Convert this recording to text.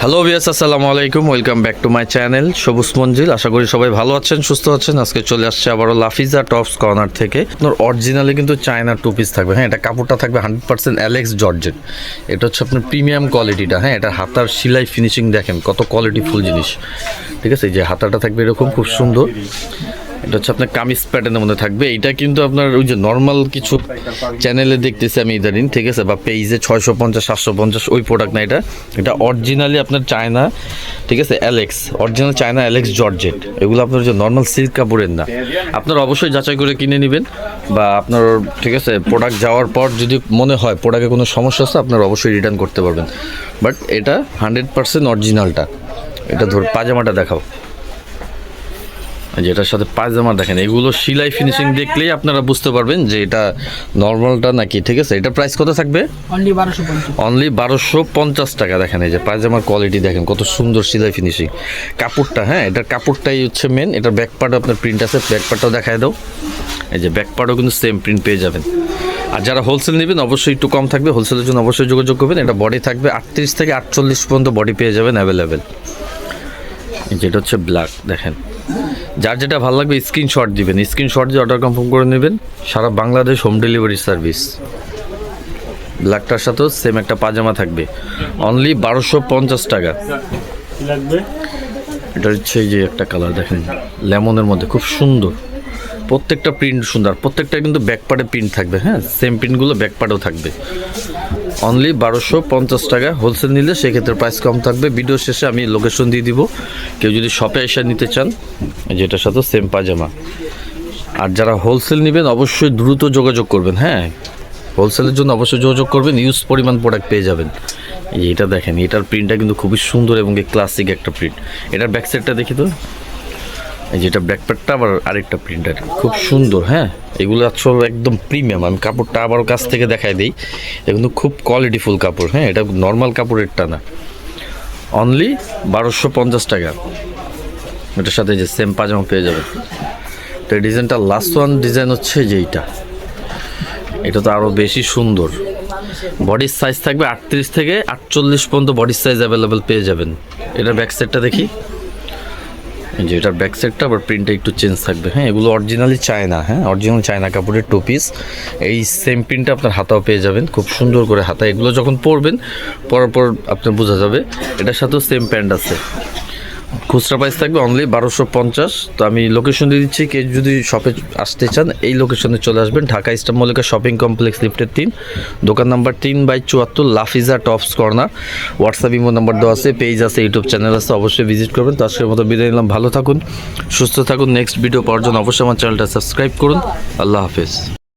Hello viewers, আসসালামু আলাইকুম। Welcome back to my channel সবুজ মঞ্জিল। আশা করি সবাই ভালো আছেন, সুস্থ আছেন। আজকে চলে আসছে আবারও লাফিজা টপস কর্নার থেকে। আপনার অরিজিনালি কিন্তু চায়নার টু পিস থাকবে। হ্যাঁ, এটা কাপড়টা থাকবে 100% অ্যালেক্স জর্জেট। এটা হচ্ছে আপনার প্রিমিয়াম কোয়ালিটিটা। হ্যাঁ, এটা হাতার সেলাই ফিনিশিং দেখেন কত কোয়ালিটিফুল জিনিস। ঠিক আছে, যে হাতাটা থাকবে এরকম খুব সুন্দর। এটা হচ্ছে আপনার কামিজ প্যাটার্নের মধ্যে থাকবে। এটা কিন্তু আপনার ওই যে নর্মাল কিছু চ্যানেলে দেখতেছি আমি ইদানিং, ঠিক আছে, বা পেজে 650 750 ওই প্রোডাক্ট না। এটা অরিজিনালি আপনার চায়না, ঠিক আছে, Alex original China Alex georgette. এগুলো আপনার যে নর্মাল সিল্ক কাপড়ের না। আপনার অবশ্যই যাচাই করে কিনে নেবেন, বা আপনার, ঠিক আছে, প্রোডাক্ট যাওয়ার পর যদি মনে হয় প্রোডাক্টে কোনো সমস্যা আছে আপনার অবশ্যই রিটার্ন করতে পারবেন। বাট এটা 100% অরিজিনালটা। এটা ধর পাজামাটা দেখাও, যেটার সাথে পায়জামা দেখেন, এগুলো সেলাই ফিনিশিং দেখলেই আপনারা বুঝতে পারবেন যে এটা নর্মালটা নাকি। ঠিক আছে, এটা প্রাইস কত থাকবে? অনলি 1250 টাকা। দেখেন এই যে পায়জামার কোয়ালিটি দেখেন কত সুন্দর সেলাই ফিনিশিং। কাপড়টা, হ্যাঁ, এটার কাপড়টাই হচ্ছে মেন। এটার ব্যাক পার্টও আপনার প্রিন্ট আছে, ব্যাক পার্টটাও দেখায় দাও। এই যে ব্যাক পার্টও কিন্তু সেম প্রিন্ট পেয়ে যাবেন। আর যারা হোলসেল নেবেন অবশ্যই একটু কম থাকবে, হোলসেলের জন্য অবশ্যই যোগাযোগ করবেন। এটা বডি থাকবে 38 থেকে 48 পর্যন্ত বডি পেয়ে যাবেন অ্যাভেলেবেল। যেটা হচ্ছে ব্ল্যাক, দেখেন যার যেটা ভালো লাগবে স্ক্রিনশট দিবেন, স্ক্রিনশট দিয়ে অর্ডার কনফার্ম করে নেবেন। সারা বাংলাদেশ হোম ডেলিভারি সার্ভিস। ব্ল্যাকটার সাথেও সেম একটা পাজামা থাকবে, অনলি 1250 টাকা। এটা হচ্ছে এই যে একটা কালার দেখেন লেমনের মধ্যে, খুব সুন্দর। প্রত্যেকটা প্রিন্ট সুন্দর, প্রত্যেকটা কিন্তু ব্যাকপার্টে প্রিন্ট থাকবে। হ্যাঁ, সেম প্রিন্টগুলো ব্যাকপার্টেও থাকবে। অনলি 1250 টাকা। হোলসেল নিলে সেক্ষেত্রে প্রাইস কম থাকবে। ভিডিও শেষে আমি লোকেশন দিয়ে দিব, কেউ যদি শপে এসে নিতে চান। যেটার সাথে সেম পাজামা। আর যারা হোলসেল নেবেন অবশ্যই দ্রুত যোগাযোগ করবেন। হ্যাঁ, হোলসেলের জন্য অবশ্যই যোগাযোগ করবেন, ইউজ পরিমাণ প্রোডাক্ট পেয়ে যাবেন। এটা দেখেন, এটার প্রিন্টটা কিন্তু খুবই সুন্দর এবং ক্লাসিক একটা প্রিন্ট। এটার ব্যাক সাইডটা দেখি তো, যেটা ব্যাকপ্যাকটা আবার আরেকটা প্রিন্টার খুব সুন্দর। হ্যাঁ, এগুলো আসলে একদম প্রিমিয়াম। আমি কাপড়টা আবার কাছ থেকে দেখাই দিই, এটা কিন্তু খুব কোয়ালিটিফুল কাপড়। হ্যাঁ, এটা নর্মাল কাপড়েরটা না। অনলি 1250 টাকা। এটার সাথে যে সেম পাজামা পেয়ে যাবেন। তো এই ডিজাইনটা লাস্ট ওয়ান ডিজাইন হচ্ছে যে এটা তো আরও বেশি সুন্দর। বডির সাইজ থাকবে 38 থেকে 48 পর্যন্ত বডির সাইজ অ্যাভেলেবেল পেয়ে যাবেন। এটার ব্যাক সাইডটা দেখি, যে এটার ব্যাক সাইডটা আবার প্রিন্টটা একটু চেঞ্জ থাকবে। হ্যাঁ, এগুলো অরিজিনালি চায়না। হ্যাঁ, অরিজিনাল চায়না কাপড়ের টু পিস। এই সেম প্রিন্টটা আপনার হাতাও পেয়ে যাবেন, খুব সুন্দর করে হাতা। এগুলো যখন পরবেন, পরার পর আপনার বোঝা যাবে। এটার সাথেও সেম প্যান্ট আছে। খুচরা প্রাইস থাকবে অনলি 1250। তো আমি লোকেশন দিয়ে দিচ্ছি, কেউ যদি শপে আসতে চান এই লোকেশনে চলে আসবেন। Dhaka Easter Mallika shopping complex লিফটের 3, দোকান number 3/74, Lafiza tops corner. WhatsApp imo number দেওয়া আছে, পেজ আছে, ইউটিউব চ্যানেল আছে, অবশ্যই ভিজিট করবেন। তো আজকের মতো বিদায় নিলাম, ভালো থাকুন, সুস্থ থাকুন। নেক্সট ভিডিও পাওয়ার জন্য অবশ্যই আমার চ্যানেলটা সাবস্ক্রাইব করুন। আল্লাহ হাফেজ।